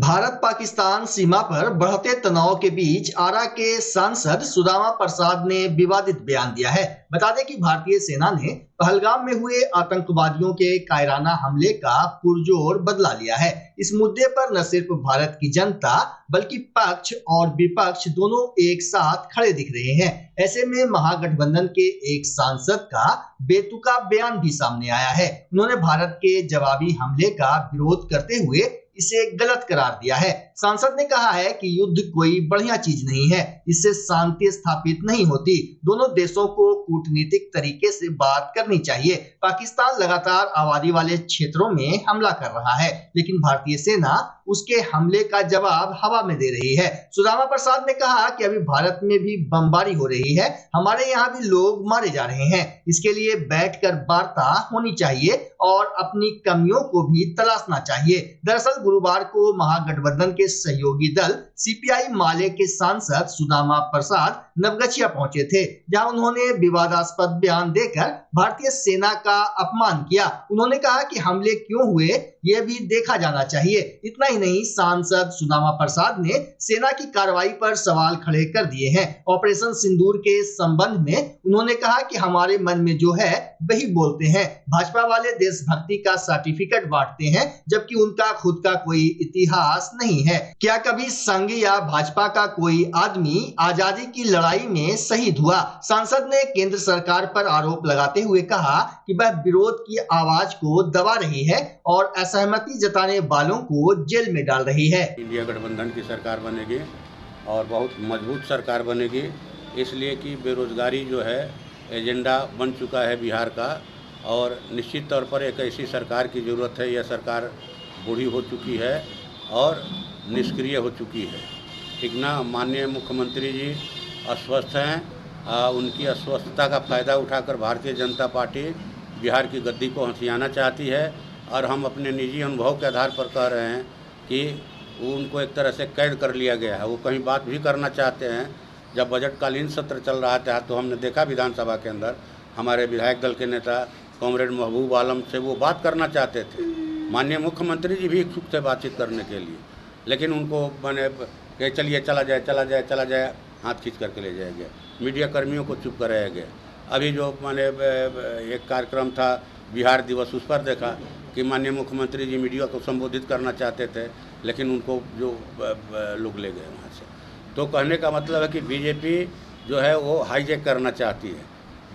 भारत पाकिस्तान सीमा पर बढ़ते तनाव के बीच आरा के सांसद सुदामा प्रसाद ने विवादित बयान दिया है। बता दें कि भारतीय सेना ने पहलगाम में हुए आतंकवादियों के कायराना हमले का पुरजोर बदला लिया है। इस मुद्दे पर न सिर्फ भारत की जनता बल्कि पक्ष और विपक्ष दोनों एक साथ खड़े दिख रहे हैं। ऐसे में महागठबंधन के एक सांसद का बेतुका बयान भी सामने आया है। उन्होंने भारत के जवाबी हमले का विरोध करते हुए इसे गलत करार दिया है। सांसद ने कहा है कि युद्ध कोई बढ़िया चीज नहीं है, इससे शांति स्थापित नहीं होती। दोनों देशों को कूटनीतिक तरीके से बात करनी चाहिए। पाकिस्तान लगातार आबादी वाले क्षेत्रों में हमला कर रहा है, लेकिन भारतीय सेना उसके हमले का जवाब हवा में दे रही है। सुदामा प्रसाद ने कहा कि अभी भारत में भी बमबारी हो रही है, हमारे यहाँ भी लोग मारे जा रहे हैं। इसके लिए बैठकर वार्ता होनी चाहिए और अपनी कमियों को भी तलाशना चाहिए। दरअसल गुरुवार को महागठबंधन के सहयोगी दल सीपीआई माले के सांसद सुदामा प्रसाद नवगछिया पहुंचे थे, जहां उन्होंने विवादास्पद बयान देकर भारतीय सेना का अपमान किया। उन्होंने कहा कि हमले क्यों हुए यह भी देखा जाना चाहिए। इतना ही नहीं, सांसद सुदामा प्रसाद ने सेना की कार्रवाई पर सवाल खड़े कर दिए हैं। ऑपरेशन सिंदूर के संबंध में उन्होंने कहा कि हमारे मन में जो है वही बोलते हैं। भाजपा वाले देशभक्ति का सर्टिफिकेट बांटते हैं, जबकि उनका खुद का कोई इतिहास नहीं है। क्या कभी संघ या भाजपा का कोई आदमी आजादी की लड़ाई में शहीद हुआ? सांसद ने केंद्र सरकार पर आरोप लगाते हुए कहा कि वह विरोध की आवाज को दबा रही है और असहमति जताने वालों को जेल में डाल रही है। इंडिया गठबंधन की सरकार बनेगी और बहुत मजबूत सरकार बनेगी, इसलिए कि बेरोजगारी जो है एजेंडा बन चुका है बिहार का, और निश्चित तौर पर एक ऐसी सरकार की ज़रूरत है। यह सरकार बूढ़ी हो चुकी है और निष्क्रिय हो चुकी है। ठीक ना, माननीय मुख्यमंत्री जी अस्वस्थ हैं। उनकी अस्वस्थता का फ़ायदा उठाकर भारतीय जनता पार्टी बिहार की गद्दी को हथियाना चाहती है, और हम अपने निजी अनुभव के आधार पर कह रहे हैं कि उनको एक तरह से कैद कर लिया गया है। वो कहीं बात भी करना चाहते हैं। जब बजटकालीन सत्र चल रहा था तो हमने देखा विधानसभा के अंदर हमारे विधायक दल के नेता कॉमरेड महबूब आलम से वो बात करना चाहते थे। माननीय मुख्यमंत्री जी भी इच्छुक थे बातचीत करने के लिए, लेकिन उनको मैंने कहे चलिए चला जाए, हाथ खींच करके ले जाया गया। मीडिया कर्मियों को चुप कराया गया। अभी जो मैंने एक कार्यक्रम था बिहार दिवस, उस पर देखा कि माननीय मुख्यमंत्री जी मीडिया को संबोधित करना चाहते थे, लेकिन उनको जो लोग ले गए वहाँ से। तो कहने का मतलब है कि बीजेपी जो है वो हाईजैक करना चाहती है।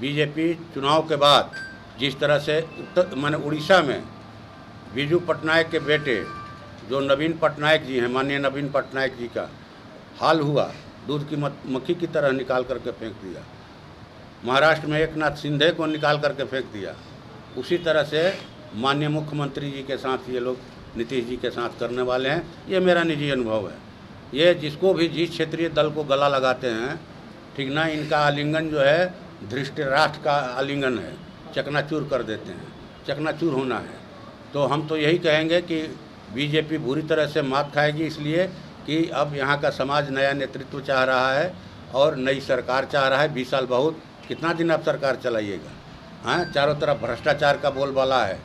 बीजेपी चुनाव के बाद जिस तरह से माने उड़ीसा में बीजू पटनायक के बेटे जो नवीन पटनायक जी हैं, माननीय नवीन पटनायक जी का हाल हुआ, दूध की मक्खी की तरह निकाल करके फेंक दिया। महाराष्ट्र में एकनाथ शिंदे को निकाल करके फेंक दिया। उसी तरह से माननीय मुख्यमंत्री जी के साथ ये लोग नीतीश जी के साथ करने वाले हैं। ये मेरा निजी अनुभव है। ये जिसको भी जिस क्षेत्रीय दल को गला लगाते हैं, ठीक ना, इनका आलिंगन जो है धृष्टराष्ट्र का आलिंगन है, चकनाचूर कर देते हैं। चकनाचूर होना है तो हम तो यही कहेंगे कि बीजेपी बुरी तरह से मात खाएगी, इसलिए कि अब यहाँ का समाज नया नेतृत्व चाह रहा है और नई सरकार चाह रहा है। 20 साल बहुत, कितना दिन आप सरकार चलाइएगा? हाँ, चारों तरफ भ्रष्टाचार का बोलबाला है।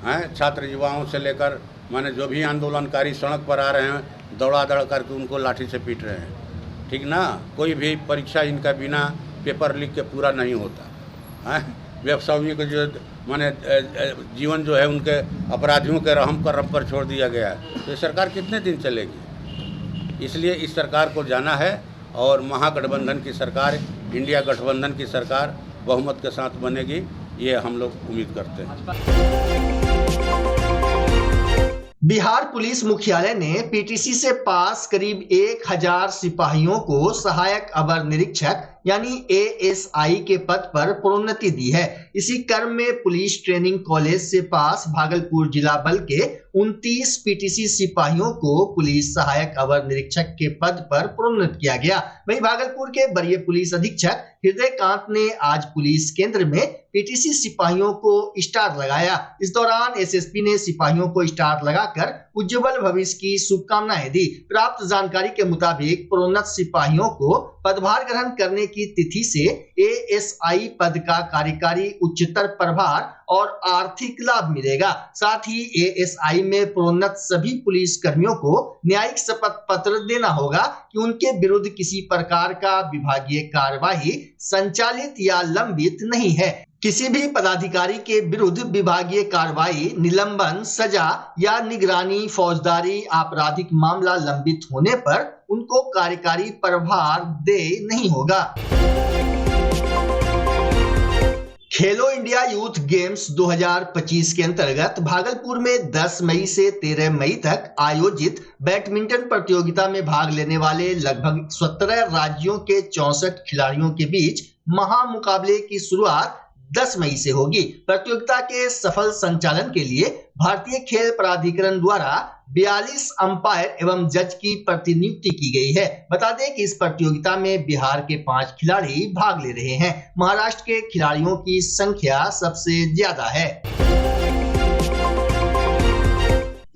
हाँ, छात्र युवाओं से लेकर माने जो भी आंदोलनकारी सड़क पर आ रहे हैं, दौड़ा दौड़ करके उनको लाठी से पीट रहे हैं। ठीक ना, कोई भी परीक्षा इनका बिना पेपर लिख के पूरा नहीं होता। हाँ, व्यवसायियों के जो माने जीवन जो है उनके अपराधियों के रहम पर छोड़ दिया गया है। तो ये सरकार कितने दिन चलेगी? इसलिए इस सरकार को जाना है और महागठबंधन की सरकार, इंडिया गठबंधन की सरकार बहुमत के साथ बनेगी, ये हम लोग उम्मीद करते हैं। बिहार पुलिस मुख्यालय ने पीटीसी से पास करीब 1000 सिपाहियों को सहायक अवर निरीक्षक यानी एएसआई के पद पर प्रोन्नति दी है। इसी क्रम में पुलिस ट्रेनिंग कॉलेज से पास भागलपुर जिला बल के 29 पीटीसी सिपाहियों को पुलिस सहायक अवर निरीक्षक के पद पर प्रोन्नत किया गया। वहीं भागलपुर के वरीय पुलिस अधीक्षक हृदयकांत ने आज पुलिस केंद्र में पीटीसी सिपाहियों को स्टार लगाया। इस दौरान एसएसपी ने सिपाहियों को स्टार लगाकर उज्जवल भविष्य की शुभकामनाएं दी। प्राप्त जानकारी के मुताबिक प्रोन्नत सिपाहियों को पदभार ग्रहण करने की तिथि से एएसआई पद का कार्यकारी उच्चतर प्रभार और आर्थिक लाभ मिलेगा। साथ ही एएसआई में प्रोन्नत सभी पुलिस कर्मियों को न्यायिक शपथ पत्र देना होगा कि उनके विरुद्ध किसी प्रकार का विभागीय कार्यवाही संचालित या लंबित नहीं है। किसी भी पदाधिकारी के विरुद्ध विभागीय कार्रवाई, निलंबन, सजा या निगरानी, फौजदारी, आपराधिक मामला लंबित होने पर उनको कार्यकारी प्रभार दे नहीं होगा। खेलो इंडिया यूथ गेम्स 2025 के अंतर्गत भागलपुर में 10 मई से 13 मई तक आयोजित बैडमिंटन प्रतियोगिता में भाग लेने वाले लगभग 17 राज्यों के 64 खिलाड़ियों के बीच महामुकाबले की शुरुआत 10 मई से होगी। प्रतियोगिता के सफल संचालन के लिए भारतीय खेल प्राधिकरण द्वारा 42 अंपायर एवं जज की प्रतिनियुक्ति की गई है। बता दें कि इस प्रतियोगिता में बिहार के 5 खिलाड़ी भाग ले रहे हैं। महाराष्ट्र के खिलाड़ियों की संख्या सबसे ज्यादा है।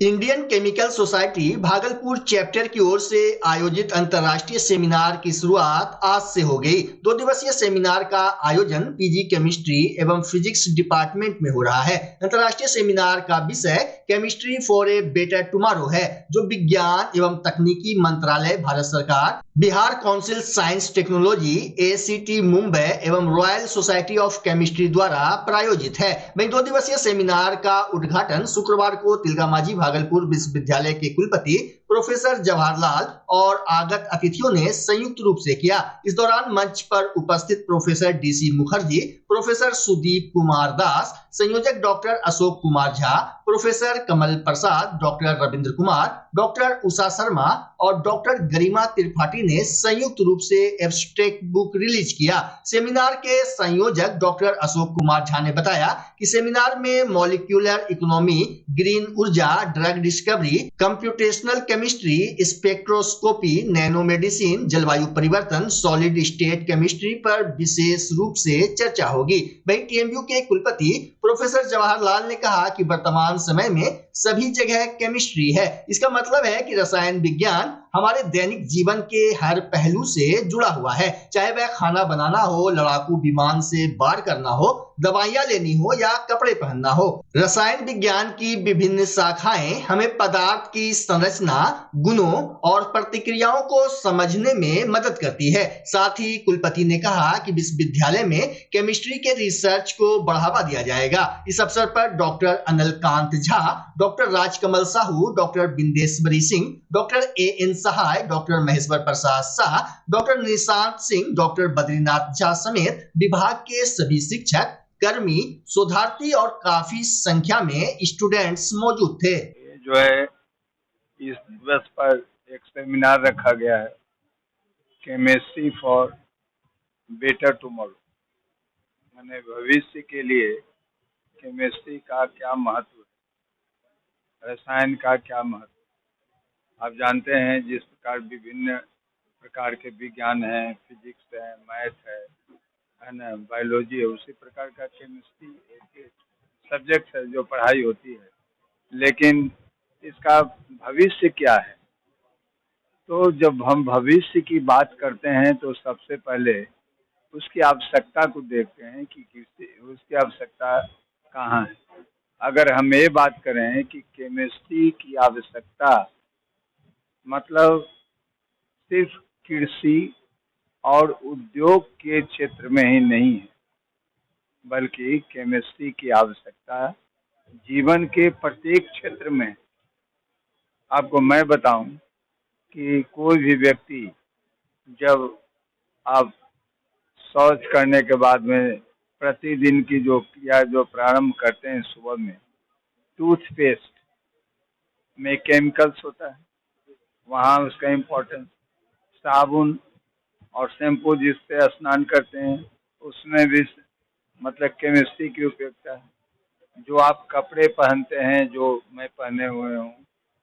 Indian chemical society Bhagalpur chapter की ओर से आयोजित अंतर्राष्ट्रीय सेमिनार की शुरुआत आज से हो गई। 2 दिवसीय सेमिनार का आयोजन पीजी केमिस्ट्री एवं फिजिक्स डिपार्टमेंट में हो रहा है। अंतर्राष्ट्रीय सेमिनार का विषय chemistry for a better tomorrow है, जो विज्ञान एवं तकनीकी मंत्रालय, भारत सरकार, Bihar council science technology, ACT Mumbai एवं रॉयल सोसाइटी ऑफ केमिस्ट्री द्वारा प्रायोजित है। वहीं 2 दिवसीय सेमिनार का उद्घाटन शुक्रवार को तिलकामाझी भागलपुर विश्वविद्यालय के कुलपति प्रोफेसर जवाहरलाल और आगत अतिथियों ने संयुक्त रूप से किया। इस दौरान मंच पर उपस्थित professor DC Mukherjee, professor Sudeep Kumar Das, संयोजक doctor Ashok Kumar Jha, professor Kamal Prasad, doctor Ravindra Kumar, doctor Usha Sharma और डॉक्टर गरिमा त्रिपाठी ने संयुक्त रूप से एब्स्ट्रैक्ट बुक रिलीज किया। सेमिनार के संयोजक डॉक्टर अशोक कुमार झा ने बताया कि सेमिनार में मॉलिक्यूलर इकोनॉमी, ग्रीन ऊर्जा, drug discovery, computational chemistry, spectroscopy, nano medicine, जलवायु परिवर्तन, सॉलिड स्टेट केमिस्ट्री पर विशेष रूप से चर्चा होगी। वहीं टीएमयू के कुलपति प्रोफेसर जवाहरलाल ने कहा कि वर्तमान समय में सभी जगह केमिस्ट्री है। इसका मतलब है कि रसायन विज्ञान हमारे दैनिक जीवन के हर पहलू से जुड़ा हुआ है, चाहे वह खाना बनाना हो, लड़ाकू विमान से वार करना हो, दवाइयां लेनी हो या कपड़े पहनना हो। रसायन विज्ञान की विभिन्न शाखाएं हमें पदार्थ की संरचना, गुणों और प्रतिक्रियाओं को समझने में मदद करती है। साथ ही कुलपति ने कहा कि विश्वविद्यालय में केमिस्ट्री के रिसर्च को बढ़ावा दिया जाएगा। इस अवसर पर doctor Anilkant Jha, doctor Rajkamal Sahu, doctor Bindeshwari Singh, doctor AN Sahay, doctor Maheshwar Prasad Shah, doctor Nishant Singh, doctor Badrinath Jha समेत विभाग के सभी शिक्षक, कर्मी, शोधार्थी और काफी संख्या में स्टूडेंट्स मौजूद थे। जो है इस दिवस पर एक सेमिनार रखा गया है, केमिस्ट्री फॉर बेटर टुमारो, माने भविष्य के लिए केमिस्ट्री का क्या महत्व है, रसायन का क्या महत्व। आप जानते हैं जिस प्रकार विभिन्न प्रकार के विज्ञान हैं, फिजिक्स है, मैथ है ना, बायोलॉजी है, उसी प्रकार का केमिस्ट्री एक सब्जेक्ट है जो पढ़ाई होती है। लेकिन इसका भविष्य क्या है? तो जब हम भविष्य की बात करते हैं तो सबसे पहले उसकी आवश्यकता को देखते हैं कि उसकी आवश्यकता कहाँ है। अगर हम ये बात करें कि केमिस्ट्री की आवश्यकता मतलब सिर्फ कृषि और उद्योग के क्षेत्र में ही नहीं है, बल्कि केमिस्ट्री की आवश्यकता जीवन के प्रत्येक क्षेत्र में। आपको मैं बताऊं कि कोई भी व्यक्ति जब आप शौच करने के बाद में प्रतिदिन की जो क्रिया जो प्रारंभ करते हैं सुबह में, टूथपेस्ट में केमिकल्स होता है, वहाँ उसका इम्पोर्टेंस, साबुन और शैम्पू जिससे स्नान करते हैं उसमें भी मतलब केमिस्ट्री की उपयोगिता है। जो आप कपड़े पहनते हैं, जो मैं पहने हुए हूँ,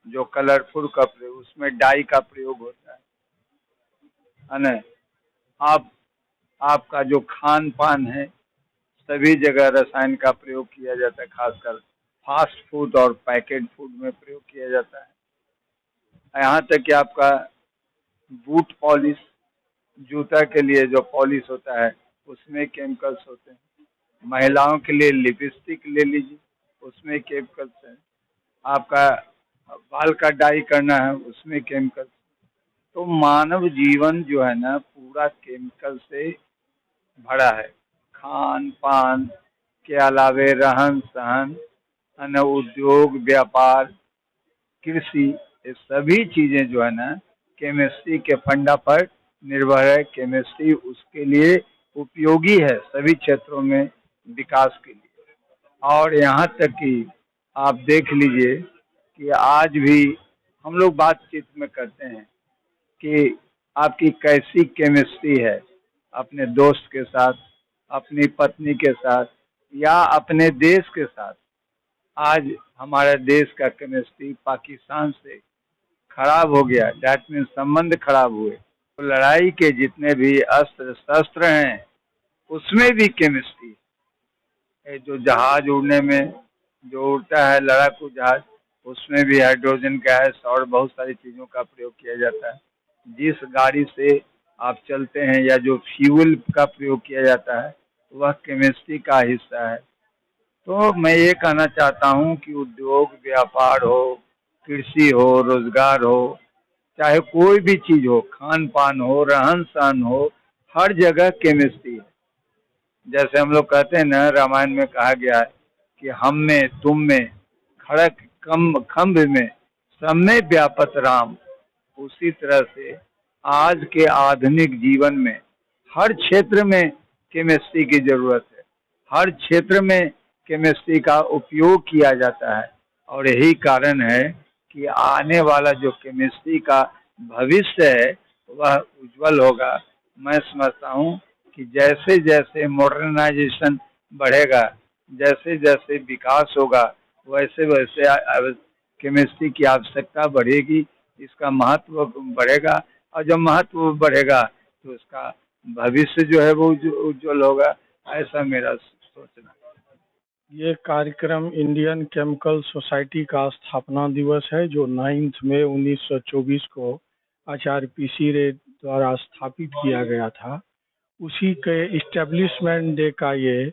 जो कलरफुल कपड़े, उसमें डाई का प्रयोग होता है ना। आपका जो खान पान है सभी जगह रसायन का प्रयोग किया जाता है, खासकर फास्ट फूड और पैकेट फूड में प्रयोग किया जाता है। यहाँ तक कि आपका बूट पॉलिश जूता के लिए जो पॉलिश होता है उसमें केमिकल्स होते हैं, महिलाओं के लिए लिपस्टिक ले लीजिए उसमें केमिकल्स हैं, आपका बाल का डाई करना है उसमें केमिकल्स। तो मानव जीवन जो है ना पूरा केमिकल से भरा है। खान पान के अलावे रहन सहन, अन्य उद्योग, व्यापार, कृषि, ये सभी चीजें जो है ना केमिस्ट्री के फंडा पर निर्भर है। केमिस्ट्री उसके लिए उपयोगी है सभी क्षेत्रों में विकास के लिए। और यहाँ तक कि आप देख लीजिए कि आज भी हम लोग बातचीत में करते हैं कि आपकी कैसी केमिस्ट्री है अपने दोस्त के साथ, अपनी पत्नी के साथ या अपने देश के साथ। आज हमारे देश का केमिस्ट्री पाकिस्तान से खराब हो गया, दैट मीन संबंध खराब हुए। तो लड़ाई के जितने भी अस्त्र शस्त्र हैं उसमें भी केमिस्ट्री है। जो जहाज उड़ने में जो उड़ता है लड़ाकू जहाज, उसमें भी हाइड्रोजन गैस और बहुत सारी चीज़ों का प्रयोग किया जाता है। जिस गाड़ी से आप चलते हैं या जो फ्यूल का प्रयोग किया जाता है वह केमिस्ट्री का हिस्सा है। तो मैं ये कहना चाहता हूँ कि उद्योग, व्यापार हो, कृषि हो, रोजगार हो, चाहे कोई भी चीज़ हो, खान पान हो, रहन सहन हो, हर जगह केमिस्ट्री है। जैसे हम लोग कहते हैं ना, रामायण में कहा गया है कि हम में, तुम में, खड़क खम्भ में, सब में व्यापत राम। उसी तरह से आज के आधुनिक जीवन में हर क्षेत्र में केमिस्ट्री की जरूरत है। हर क्षेत्र में केमिस्ट्री का उपयोग किया जाता है और यही कारण है कि आने वाला जो केमिस्ट्री का भविष्य है वह उज्जवल होगा। मैं समझता हूँ कि जैसे जैसे मॉडर्नाइजेशन बढ़ेगा, जैसे जैसे विकास होगा, वैसे वैसे केमिस्ट्री की आवश्यकता बढ़ेगी, इसका महत्व बढ़ेगा और जब महत्व बढ़ेगा तो उसका भविष्य जो है वो उज्जवल होगा। ऐसा मेरा सोचना है। ये कार्यक्रम इंडियन केमिकल सोसाइटी का स्थापना दिवस है जो 9 मई 1924 को आचार्य पीसी रे द्वारा स्थापित किया गया था। उसी के इस्टेब्लिशमेंट डे का ये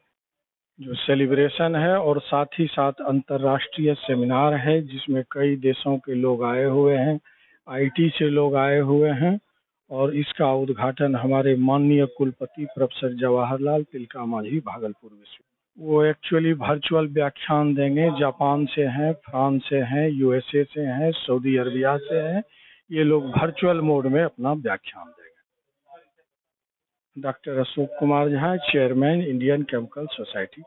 जो सेलिब्रेशन है और साथ ही साथ अंतर्राष्ट्रीय सेमिनार है जिसमें कई देशों के लोग आए हुए हैं, आईटी से लोग आए हुए हैं और इसका उद्घाटन हमारे माननीय कुलपति प्रोफेसर जवाहरलाल तिलका मांझी भागलपुर विश्वविद्यालय, वो एक्चुअली वर्चुअल व्याख्यान देंगे। जापान से हैं, फ्रांस से हैं, यूएसए से हैं, सऊदी अरबिया से हैं। ये लोग वर्चुअल मोड में अपना व्याख्यान देंगे। Doctor Ashok Kumar Jha, chairman Indian chemical society.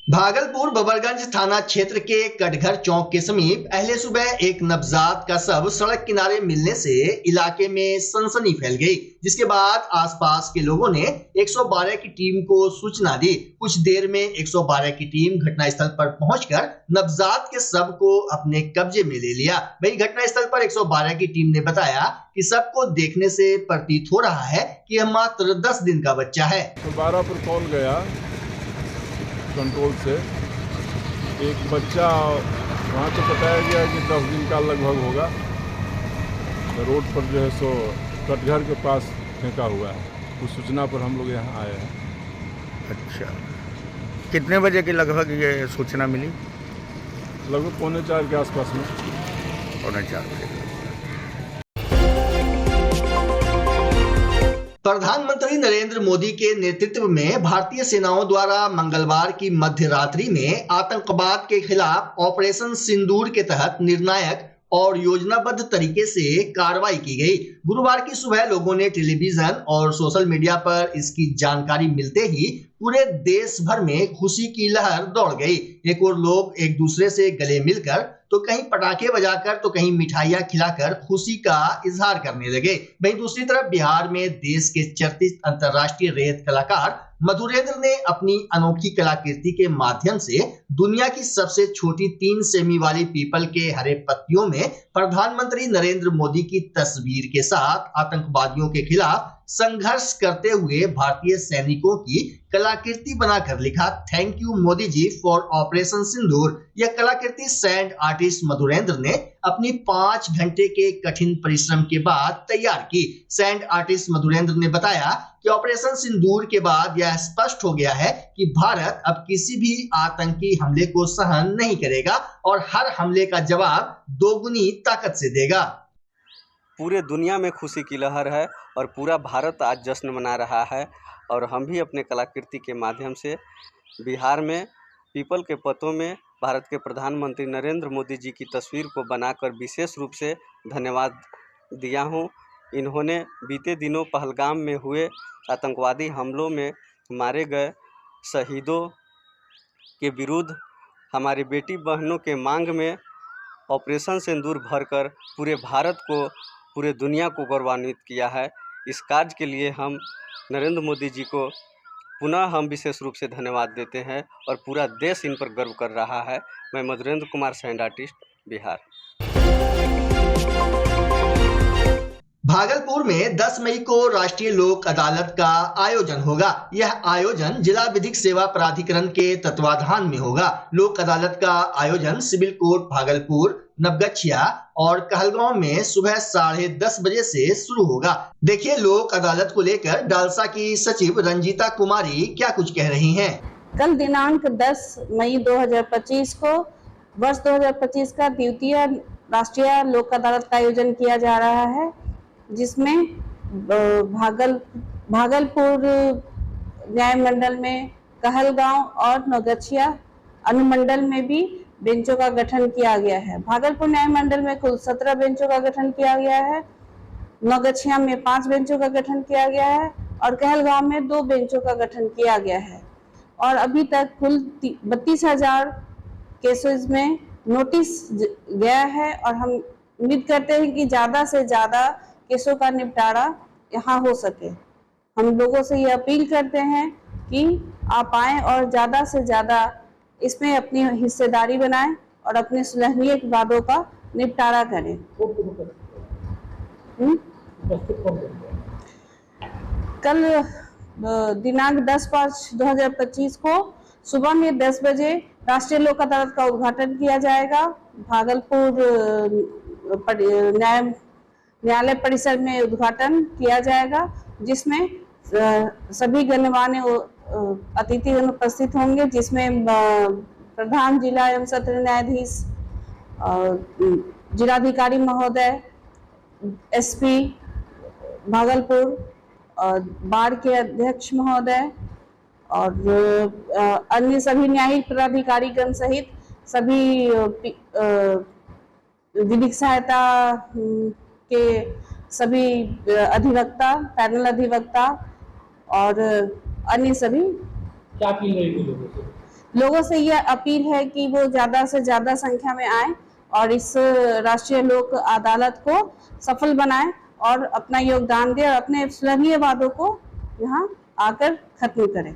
Bhagalpur Babarganj थाना क्षेत्र के कटघर चौक के समीप अहले सुबह एक नवजात का शव सड़क किनारे मिलने से इलाके में सनसनी फैल गई, जिसके बाद आसपास के लोगों ने 112 की टीम को सूचना दी। कुछ देर में 112 की टीम घटनास्थल पर पहुंचकर नवजात के शव को अपने कब्जे में ले लिया। वहीं घटनास्थल पर 112 की टीम ने बताया कि शव को देखने से प्रतीत हो रहा है कि यह मात्र 10 दिन का बच्चा है। 12 पर कॉल गया कंट्रोल से, एक बच्चा वहाँ तो बताया गया कि 10 दिन का लगभग होगा, तो रोड पर जो है सो कटघर के पास फेंका हुआ है। उस सूचना पर हम लोग यहाँ आए हैं। अच्छा, कितने बजे की लगभग ये सूचना मिली? लगभग 3:45 के आसपास में। 3:45 बजे। प्रधानमंत्री नरेंद्र मोदी के नेतृत्व में भारतीय सेनाओं द्वारा मंगलवार की मध्य रात्रि में आतंकवाद के खिलाफ ऑपरेशन सिंदूर के तहत निर्णायक और योजनाबद्ध तरीके से कार्रवाई की गई। गुरुवार की सुबह लोगों ने टेलीविजन और सोशल मीडिया पर इसकी जानकारी मिलते ही पूरे देश भर में खुशी की लहर दौड़ गई। एक और लोग एक दूसरे से गले मिलकर तो कहीं पटाखे बजाकर तो कहीं मिठाइयां खिलाकर खुशी का इजहार करने लगे। वहीं दूसरी तरफ बिहार में देश के चर्चित अंतर्राष्ट्रीय रेत कलाकार मधुरेंद्र ने अपनी अनोखी कलाकृति के माध्यम से दुनिया की सबसे छोटी 3 सेमी वाली पीपल के हरे पत्तियों में प्रधानमंत्री नरेंद्र मोदी की तस्वीर के साथ आतंकवादियों के खिलाफ संघर्ष करते हुए भारतीय सैनिकों की कलाकृति बनाकर लिखा, thank you Modi ji for operation Sindoor. यह कलाकृति सैंड आर्टिस्ट मधुरेंद्र ने अपनी 5 घंटे के कठिन परिश्रम के बाद तैयार की। सैंड आर्टिस्ट मधुरेंद्र ने बताया कि ऑपरेशन सिंदूर के बाद यह स्पष्ट हो गया है कि भारत अब किसी भी आतंकी हमले को सहन नहीं करेगा और हर हमले का जवाब दोगुनी ताकत से देगा। पूरे दुनिया में खुशी की लहर है और पूरा भारत आज जश्न मना रहा है और हम भी अपने कलाकृति के माध्यम से बिहार में पीपल के पत्तों में भारत के प्रधानमंत्री नरेंद्र मोदी जी की तस्वीर को बनाकर विशेष रूप से धन्यवाद दिया हूं। इन्होंने बीते दिनों पहलगाम में हुए आतंकवादी हमलों में मारे गए शहीदों के विरुद्ध हमारी बेटी बहनों के मांग में ऑपरेशन सिंदूर भरकर पूरे भारत को, पूरे दुनिया को गौरवान्वित किया है। इस कार्य के लिए हम नरेंद्र मोदी जी को पुनः हम विशेष रूप से धन्यवाद देते हैं और पूरा देश इन पर गर्व कर रहा है। मैं मधुरेंद्र कुमार, सैंड आर्टिस्ट, बिहार। भागलपुर में 10 मई को राष्ट्रीय लोक अदालत का आयोजन होगा। यह आयोजन जिला विधिक सेवा प्राधिकरण के तत्वाधान में होगा। लोक अदालत का आयोजन सिविल कोर्ट भागलपुर, नवगछिया और कहलगांव में सुबह 10:30 बजे से शुरू होगा। देखिए लोक अदालत को लेकर डालसा की सचिव रंजीता कुमारी क्या कुछ कह रही हैं। कल दिनांक 10 मई 2025 को वर्ष 2025 का द्वितीय राष्ट्रीय लोक अदालत का आयोजन किया जा रहा है, जिसमें भागलपुर न्याय मंडल में, कहलगांव और नवगछिया अनुमंडल में भी बेंचों का गठन किया गया है। भागलपुर न्याय मंडल में कुल 17 बेंचों का गठन किया गया है, नवगछिया में 5 बेंचों का गठन किया गया है और कहलगांव में 2 बेंचों का गठन किया गया है। और अभी तक कुल 32,000 केसेस में नोटिस गया है और हम उम्मीद करते हैं कि ज़्यादा से ज़्यादा केसों का निपटारा यहाँ हो सके। हम लोगों से ये अपील करते हैं कि आप आएँ और ज़्यादा से ज़्यादा इसमें अपनी हिस्सेदारी बनाएं और अपने सुलहनीय वादों का निपटारा करें। कल दिनांक 10/5/2025 को सुबह में 10 बजे राष्ट्रीय लोक अदालत का उद्घाटन किया जाएगा। भागलपुर न्यायालय परिसर में उद्घाटन किया जाएगा, जिसमें सभी गणमान्य अतिथिगण उपस्थित होंगे, जिसमें प्रधान जिला एवं सत्र न्यायाधीश, जिलाधिकारी महोदय, एसपी भागलपुर, बार के अध्यक्ष महोदय और अन्य सभी न्यायिक पदाधिकारीगण सहित सभी विधिक सहायता के सभी अधिवक्ता, पैनल अधिवक्ता और अन्य सभी। क्या अपील रहेगी लोगों से? यह अपील है कि वो ज़्यादा से ज़्यादा संख्या में आए और इस राष्ट्रीय लोक अदालत को सफल बनाएं और अपना योगदान दें और अपने सुलहनीय वादों को यहाँ आकर खत्म करें।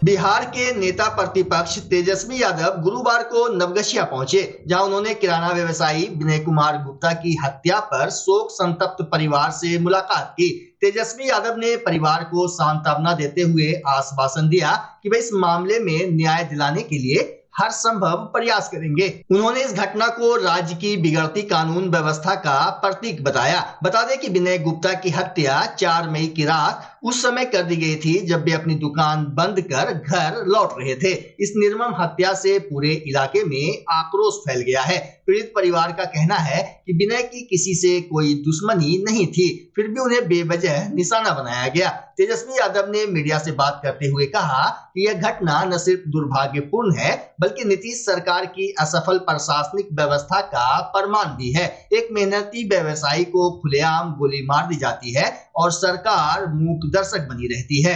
बिहार के नेता प्रतिपक्ष तेजस्वी यादव गुरुवार को नवगछिया पहुंचे, जहां उन्होंने किराना व्यवसायी विनय कुमार गुप्ता की हत्या पर शोक संतप्त परिवार से मुलाकात की। तेजस्वी यादव ने परिवार को सांत्वना देते हुए आश्वासन दिया कि वे इस मामले में न्याय दिलाने के लिए हर संभव प्रयास करेंगे। उन्होंने इस घटना को राज्य की बिगड़ती कानून व्यवस्था का प्रतीक बताया। बता दें कि विनय गुप्ता की हत्या 4 मई की रात उस समय कर दी गई थी जब वे अपनी दुकान बंद कर घर लौट रहे थे। इस निर्मम हत्या से पूरे इलाके में आक्रोश फैल गया है। पीड़ित परिवार का कहना है कि विनय की किसी से कोई दुश्मनी नहीं थी, फिर भी उन्हें बेवजह निशाना बनाया गया। तेजस्वी यादव ने मीडिया से बात करते हुए कहा कि यह घटना न सिर्फ दुर्भाग्यपूर्ण है बल्कि नीतीश सरकार की असफल प्रशासनिक व्यवस्था का प्रमाण भी है। एक मेहनती व्यवसायी को खुलेआम गोली मार दी जाती है और सरकार मूक दर्शक बनी रहती है।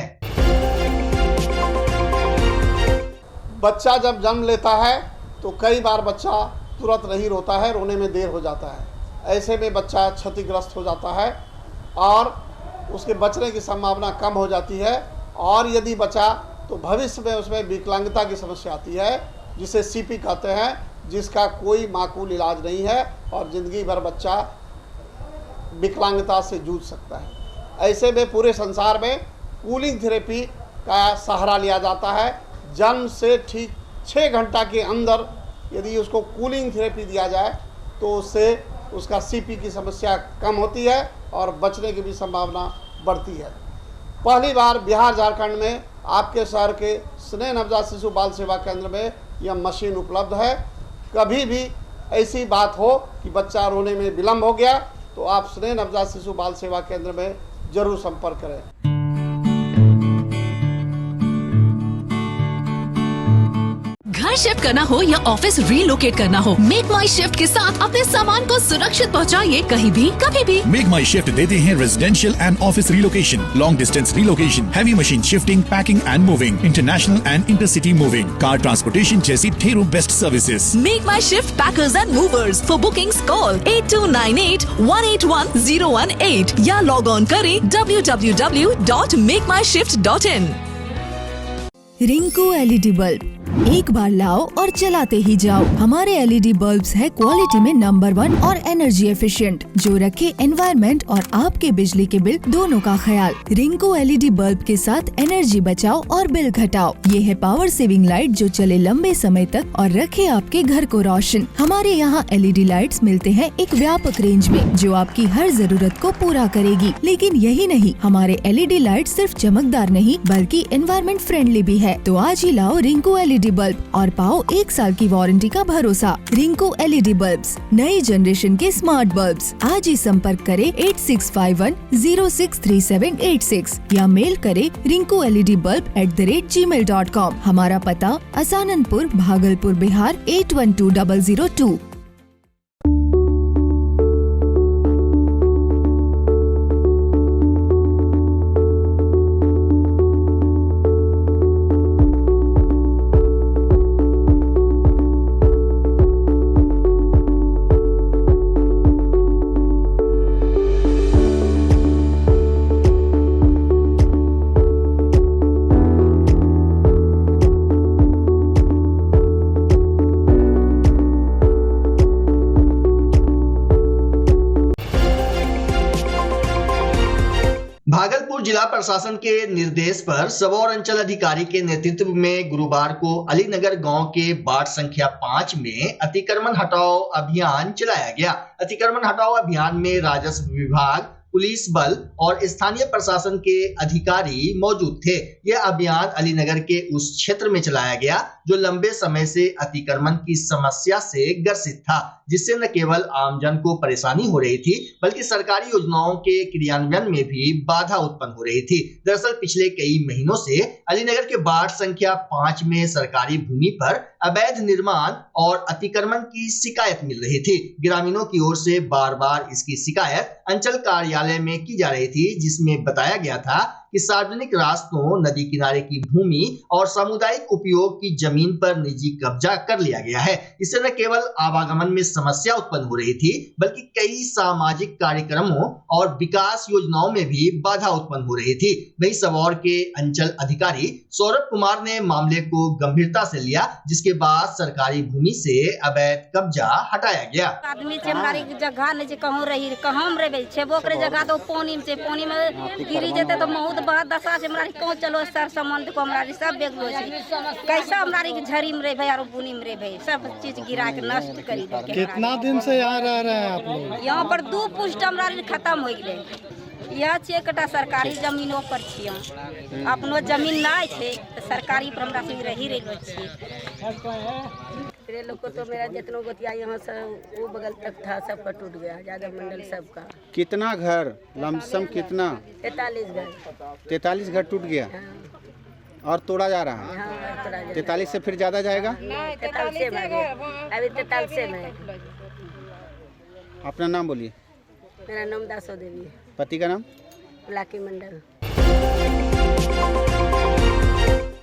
बच्चा जब जन्म लेता है तो कई बार बच्चा तुरंत नहीं रोता है, रोने में देर हो जाता है। ऐसे में बच्चा क्षतिग्रस्त हो जाता है और उसके बचने की संभावना कम हो जाती है और यदि बचा तो भविष्य में उसमें विकलांगता की समस्या आती है, जिसे सीपी कहते हैं, जिसका कोई माकूल इलाज नहीं है और ज़िंदगी भर बच्चा विकलांगता से जूझ सकता है। ऐसे में पूरे संसार में कूलिंग थेरेपी का सहारा लिया जाता है। जन्म से ठीक 6 घंटा के अंदर यदि उसको कूलिंग थेरेपी दिया जाए तो उससे उसका सीपी की समस्या कम होती है और बचने की भी संभावना बढ़ती है। पहली बार बिहार झारखंड में आपके शहर के स्नेह नवजात शिशु बाल सेवा केंद्र में यह मशीन उपलब्ध है। कभी भी ऐसी बात हो कि बच्चा रोने में विलम्ब हो गया तो आप स्नेह नवजात शिशु बाल सेवा केंद्र में जरूर संपर्क करें। घर शिफ्ट करना हो या ऑफिस रीलोकेट करना हो, मेक माई शिफ्ट के साथ अपने सामान को सुरक्षित पहुंचाइए कहीं भी कभी भी। मेक माई शिफ्ट देते हैं residential and office relocation, long distance relocation, heavy machine shifting, packing and moving, international and intercity moving, car transportation जैसी ढेरों best services. Make my shift packers and movers. For bookings call 8298-181-018 या log on करें www.makemyshift.in। Rinku LED bulb एक बार लाओ और चलाते ही जाओ। हमारे एलईडी बल्ब्स है क्वालिटी में नंबर 1 और एनर्जी एफिशिएंट, जो रखे एनवायरनमेंट और आपके बिजली के बिल दोनों का ख्याल। रिंकू एलईडी बल्ब के साथ एनर्जी बचाओ और बिल घटाओ। ये है पावर सेविंग लाइट जो चले लंबे समय तक और रखे आपके घर को रोशन। हमारे यहाँ एलईडी लाइट्स मिलते हैं एक व्यापक रेंज में जो आपकी हर जरूरत को पूरा करेगी। लेकिन यही नहीं, हमारे एलईडी लाइट सिर्फ चमकदार नहीं बल्कि एनवायरनमेंट फ्रेंडली भी है। तो आज ही लाओ रिंकू एलईडी बल्ब और पाओ 1 साल की वारंटी का भरोसा। रिंकू एलईडी बल्ब्स, नई जनरेशन के स्मार्ट बल्ब्स। आज ही संपर्क करें 8651063786 या मेल करें rinkooledbulb@gmail.com। हमारा पता असाननपुर, भागलपुर, बिहार 812002। भागलपुर जिला प्रशासन के निर्देश पर सबौर अंचल अधिकारी के नेतृत्व में गुरुवार को अलीनगर गांव के वार्ड संख्या 5 में अतिक्रमण हटाओ अभियान चलाया गया। अतिक्रमण हटाओ अभियान में राजस्व विभाग, पुलिस बल और स्थानीय प्रशासन के अधिकारी मौजूद थे। यह अभियान अलीनगर के उस क्षेत्र में चलाया गया जो लंबे समय से अतिक्रमण की समस्या से ग्रसित था, जिससे न केवल आमजन को परेशानी हो रही थी बल्कि सरकारी योजनाओं के क्रियान्वयन में भी बाधा उत्पन्न हो रही थी। दरअसल पिछले कई महीनों से अलीनगर के वार्ड संख्या 5 में सरकारी भूमि पर अवैध निर्माण और अतिक्रमण की शिकायत मिल रही थी। ग्रामीणों की ओर से बार बार इसकी शिकायत अंचल कार्यालय में की जा रही थी, जिसमें बताया गया था कि सार्वजनिक रास्तों, नदी किनारे की भूमि और सामुदायिक उपयोग की जमीन पर निजी कब्जा कर लिया गया है। इससे न केवल आवागमन में समस्या उत्पन्न हो रही थी बल्कि कई सामाजिक कार्यक्रमों और विकास योजनाओं में भी बाधा उत्पन्न हो रही थी। वहीं सबौर के अंचल अधिकारी सौरभ कुमार ने मामले को गंभीरता से लिया, जिसके बाद सरकारी भूमि से अवैध कब्जा हटाया गया। आदमी से हमारी जगह नहीं कहूँ रही कहूँ रहे छेबो करे जगह तो पानी में गिरी जेते तो बहुत बहुत दशा से हमारी कौन चलो सर संबंध को हमारी सब बेगलो कैसा हमारी झड़ी में रहे भाई और बुनी में रहे भाई सब चीज गिरा के नष्ट करी दे। कितना दिन से यहाँ रह रहे हैं आप लोग? यहाँ पर 2 पुष्ट हमारी खत्म हो गए। यह 6 कटा सरकारी जमीनों पर छियै, अपनो जमीन नहीं है तो सरकारी पर हमरा से रही रहो छियै। लोग को तो मेरा जितना गोतिया यहाँ से वो बगल तक था सबका टूट गया, यादव मंडल सबका। कितना घर लमसम कितना? 43 घर। 43 घर टूट गया और तोड़ा जा रहा है। 43 से फिर ज्यादा जाएगा? 43 में अभी 43 में। अपना नाम बोलिए। मेरा नाम दासो देवी। पति का नाम? लाकी मंडल।